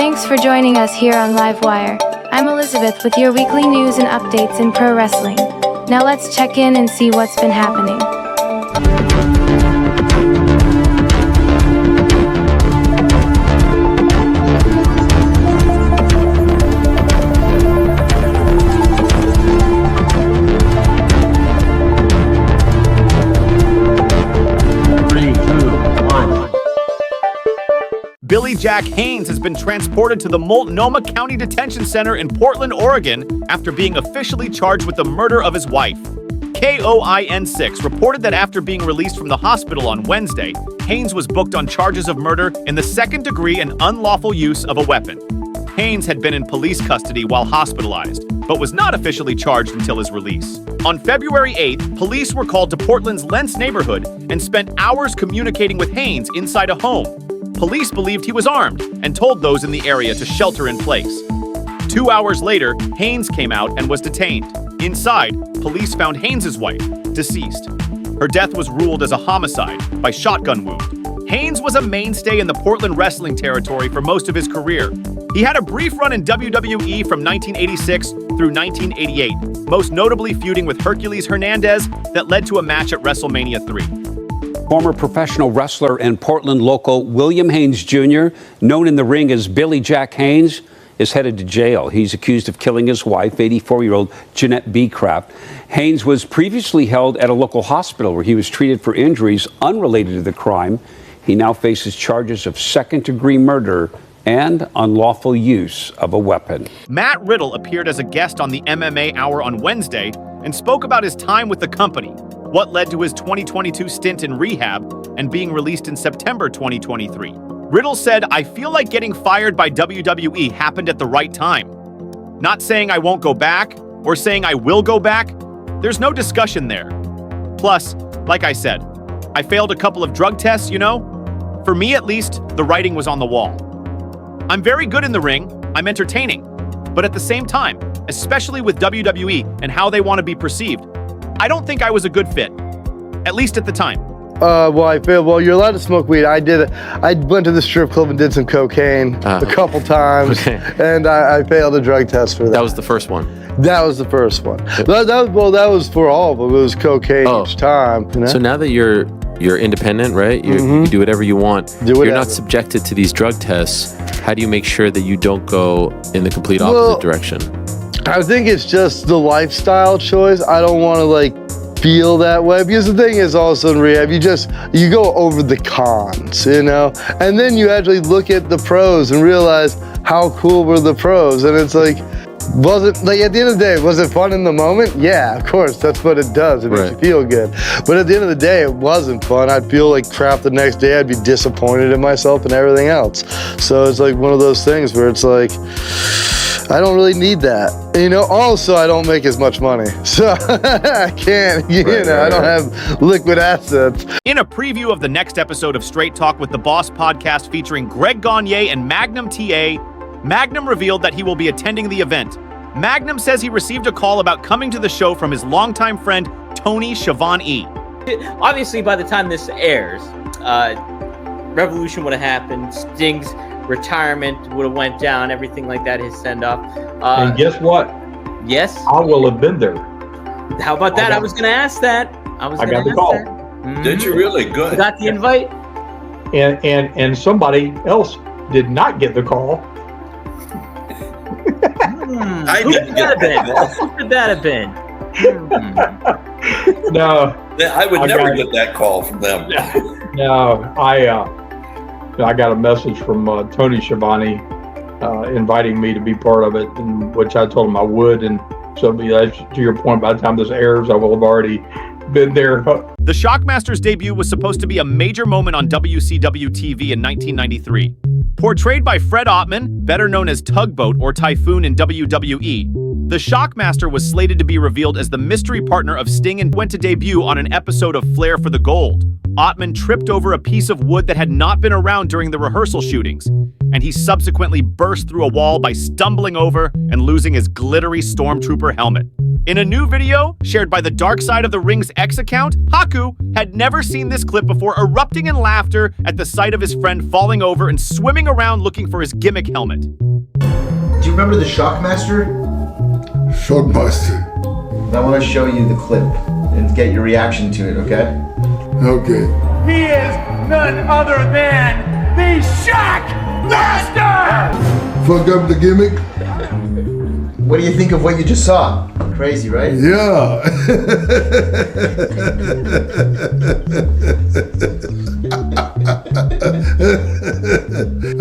Thanks for joining us here on Livewire. I'm Elizabeth with your weekly news and updates in pro wrestling. Now let's check in and see what's been happening. Billy Jack Haynes has been transported to the Multnomah County Detention Center in Portland, Oregon, after being officially charged with the murder of his wife. KOIN6 reported that after being released from the hospital on Wednesday, Haynes was booked on charges of murder in the second degree and unlawful use of a weapon. Haynes had been in police custody while hospitalized, but was not officially charged until his release. On February 8th, police were called to Portland's Lents neighborhood and spent hours communicating with Haynes inside a home. Police believed he was armed and told those in the area to shelter in place. 2 hours later, Haynes came out and was detained. Inside, police found Haynes' wife, deceased. Her death was ruled as a homicide by shotgun wound. Haynes was a mainstay in the Portland wrestling territory for most of his career. He had a brief run in WWE from 1986 through 1988, most notably feuding with Hercules Hernandez that led to a match at WrestleMania 3. Former professional wrestler and Portland local William Haynes Jr., known in the ring as Billy Jack Haynes, is headed to jail. He's accused of killing his wife, 84-year-old Jeanette B. Kraft. Haynes was previously held at a local hospital where he was treated for injuries unrelated to the crime. He now faces charges of second-degree murder and unlawful use of a weapon. Matt Riddle appeared as a guest on the MMA Hour on Wednesday and spoke about his time with the company, what led to his 2022 stint in rehab and being released in September 2023. Riddle said, "I feel like getting fired by WWE happened at the right time. Not saying I won't go back or saying I will go back. There's no discussion there. Plus, like I said, I failed a couple of drug tests, you know? For me at least, the writing was on the wall. I'm very good in the ring, I'm entertaining, but at the same time, especially with WWE and how they want to be perceived, I don't think I was a good fit, at least at the time." Well, you're allowed to smoke weed. I did it. I went to the strip club and did some cocaine a couple times, and I failed a drug test for that. That was the first one? That was the first one. That was for all of them. It was cocaine each time. You know? So now that you're independent, right? You do whatever you want. You're not subjected to these drug tests. How do you make sure that you don't go in the complete opposite direction? I think it's just the lifestyle choice. I don't want to feel that way, because the thing is also in rehab, you go over the cons, you know, and then you actually look at the pros and realize how cool were the pros. And it's was it at the end of the day, was it fun in the moment? Yeah, of course, that's what it does. It makes you feel good. But at the end of the day, it wasn't fun. I'd feel like crap the next day. I'd be disappointed in myself and everything else. So it's one of those things where it's I don't really need that. You know, also I don't make as much money. So I can't, I don't have liquid assets. In a preview of the next episode of Straight Talk with the Boss podcast featuring Greg Gagne and Magnum TA, Magnum revealed that he will be attending the event. Magnum says he received a call about coming to the show from his longtime friend, Tony Schiavone. Obviously, by the time this airs, Revolution would have happened, Sting's retirement would have went down, everything like that, his send-off. And guess what? Yes? I will have been there. How about that? I was going to ask that. I got the call. Did you really? Good. You got the invite? And somebody else did not get the call. Who could that have been? No. I would never get that call from them. No, I got a message from Tony Schiavone inviting me to be part of it, which I told him I would. And so, to your point, by the time this airs, I will have already been there. The Shockmaster's debut was supposed to be a major moment on WCW TV in 1993. Portrayed by Fred Ottman, better known as Tugboat or Typhoon in WWE, the Shockmaster was slated to be revealed as the mystery partner of Sting and went to debut on an episode of Flair for the Gold. Ottman tripped over a piece of wood that had not been around during the rehearsal shootings. and he subsequently burst through a wall by stumbling over and losing his glittery stormtrooper helmet. In a new video shared by the Dark Side of the Ring's X account, Haku had never seen this clip before erupting in laughter at the sight of his friend falling over and swimming around looking for his gimmick helmet. Do you remember the Shockmaster? Shockmaster. I want to show you the clip and get your reaction to it, okay? Okay. He is none other than the Shockmaster! Fuck up the gimmick? What do you think of what you just saw? Crazy, right? Yeah.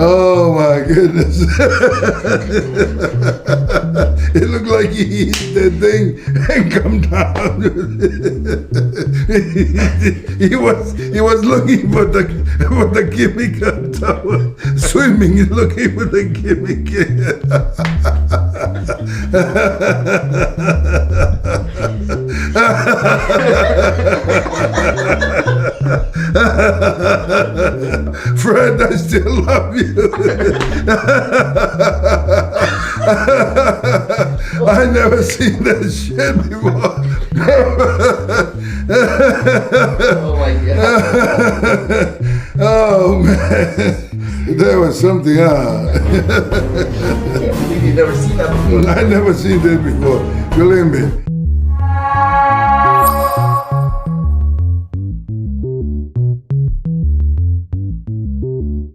Oh my goodness. It looked like he hit that thing and come down. he was looking for the gimmick on top, swimming and looking for the gimmick. Fred, I still love you. I never seen that shit before. Oh my god. Oh man, there was something. You've never seen that before. I never seen that before. Believe me.